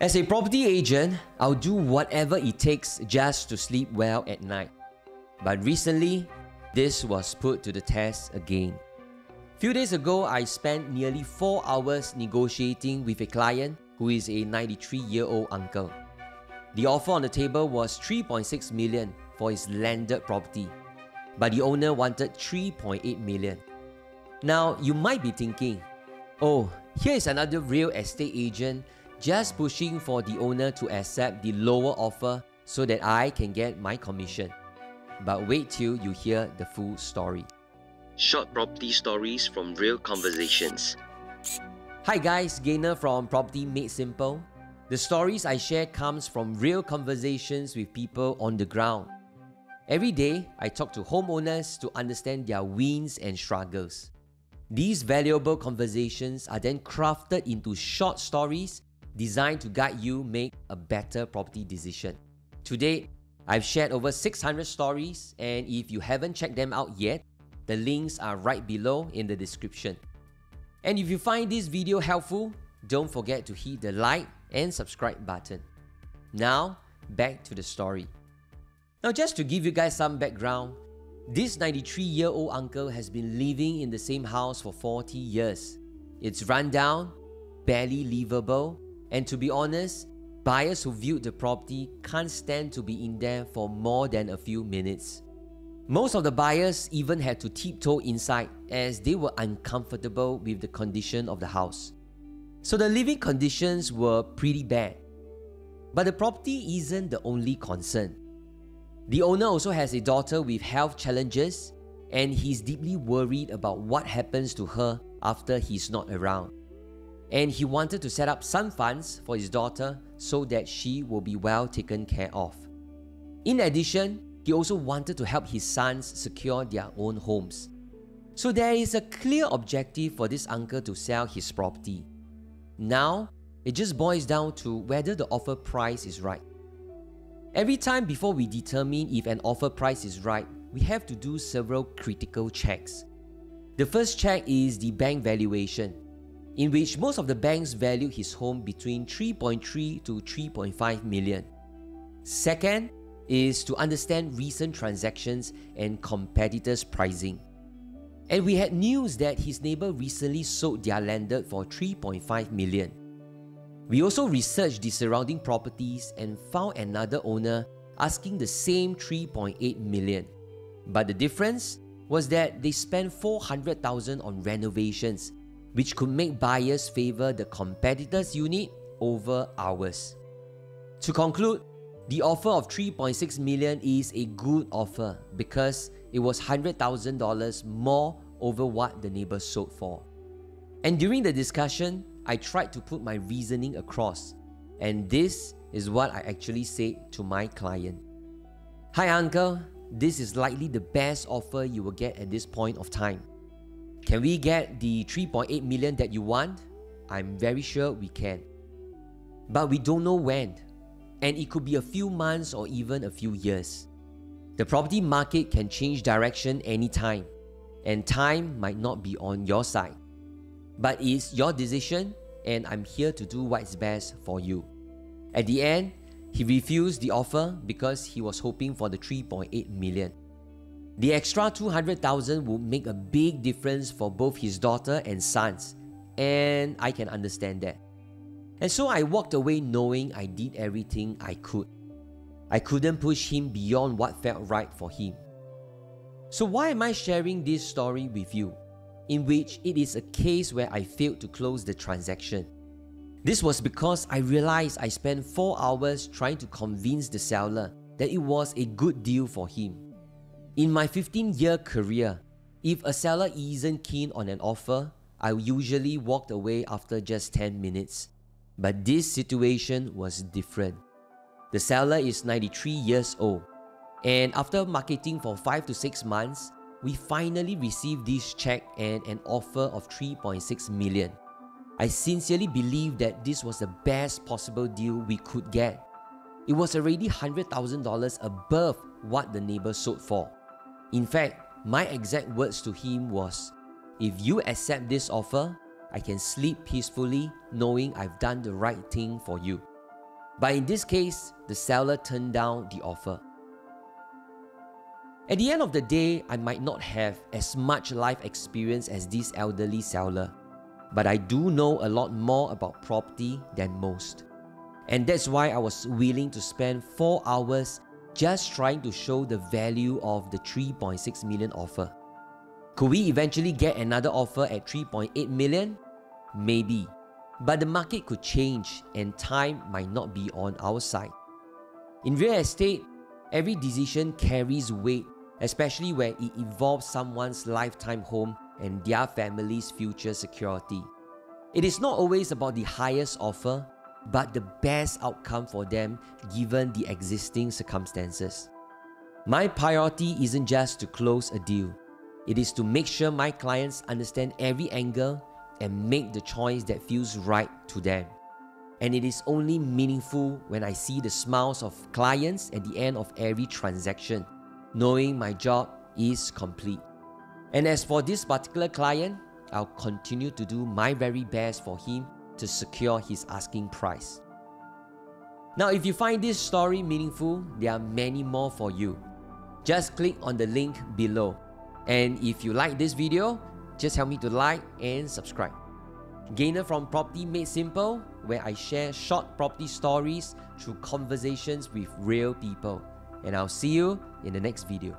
As a property agent, I'll do whatever it takes just to sleep well at night. But recently, this was put to the test again. Few days ago, I spent nearly 4 hours negotiating with a client who is a 93-year-old uncle. The offer on the table was 3.6 million for his landed property, but the owner wanted 3.8 million. Now, you might be thinking, oh, here is another real estate agent just pushing for the owner to accept the lower offer so that I can get my commission. But wait till you hear the full story. Short property stories from real conversations. Hi guys, Gainer from Property Made Simple. The stories I share comes from real conversations with people on the ground. Every day, I talk to homeowners to understand their wins and struggles. These valuable conversations are then crafted into short stories designed to guide you make a better property decision. Today, I've shared over 600 stories, and if you haven't checked them out yet, the links are right below in the description. And if you find this video helpful, don't forget to hit the like and subscribe button. Now, back to the story. Now, just to give you guys some background, this 93-year-old uncle has been living in the same house for 40 years. It's run down, barely livable, and to be honest, buyers who viewed the property can't stand to be in there for more than a few minutes. Most of the buyers even had to tiptoe inside as they were uncomfortable with the condition of the house. So the living conditions were pretty bad. But the property isn't the only concern. The owner also has a daughter with health challenges, and he's deeply worried about what happens to her after he's not around. And he wanted to set up some funds for his daughter so that she will be well taken care of. In addition, he also wanted to help his sons secure their own homes. So there is a clear objective for this uncle to sell his property. Now, it just boils down to whether the offer price is right. Every time before we determine if an offer price is right, we have to do several critical checks. The first check is the bank valuation, in which most of the banks value his home between 3.3 to 3.5 million. Second is to understand recent transactions and competitors' pricing. And we had news that his neighbor recently sold their landed for 3.5 million. We also researched the surrounding properties and found another owner asking the same 3.8 million. But the difference was that they spent 400,000 on renovations, which could make buyers favor the competitor's unit over ours. To conclude, the offer of 3.6 million is a good offer because it was $100,000 more over what the neighbor sold for. And during the discussion, I tried to put my reasoning across, and this is what I actually said to my client. Hi uncle, this is likely the best offer you will get at this point of time. Can we get the 3.8 million that you want? I'm very sure we can. But we don't know when, and it could be a few months or even a few years. The property market can change direction anytime, and time might not be on your side. But it's your decision, and I'm here to do what's best for you. At the end, he refused the offer because he was hoping for the 3.8 million. The extra 200,000 would make a big difference for both his daughter and sons, and I can understand that. And so I walked away knowing I did everything I could. I couldn't push him beyond what felt right for him. So why am I sharing this story with you, in which it is a case where I failed to close the transaction? This was because I realized I spent 4 hours trying to convince the seller that it was a good deal for him. In my 15-year career, if a seller isn't keen on an offer, I usually walked away after just 10 minutes. But this situation was different. The seller is 93 years old, and after marketing for 5 to 6 months, we finally received this check and an offer of 3.6 million. I sincerely believe that this was the best possible deal we could get. It was already $100,000 above what the neighbor sold for. In fact, my exact words to him was, "If you accept this offer, I can sleep peacefully knowing I've done the right thing for you." But in this case, the seller turned down the offer. At the end of the day, I might not have as much life experience as this elderly seller, but I do know a lot more about property than most. And that's why I was willing to spend 4 hours just trying to show the value of the 3.6 million offer. Could we eventually get another offer at 3.8 million? Maybe. But the market could change and time might not be on our side. In real estate, every decision carries weight, especially when it involves someone's lifetime home and their family's future security. It is not always about the highest offer, but the best outcome for them given the existing circumstances. My priority isn't just to close a deal. It is to make sure my clients understand every angle and make the choice that feels right to them. And it is only meaningful when I see the smiles of clients at the end of every transaction, knowing my job is complete. And as for this particular client, I'll continue to do my very best for him to secure his asking price. Now, if you find this story meaningful, there are many more for you. Just click on the link below. And if you like this video, just help me to like and subscribe. Gainer from Property Made Simple, where I share short property stories through conversations with real people. And I'll see you in the next video.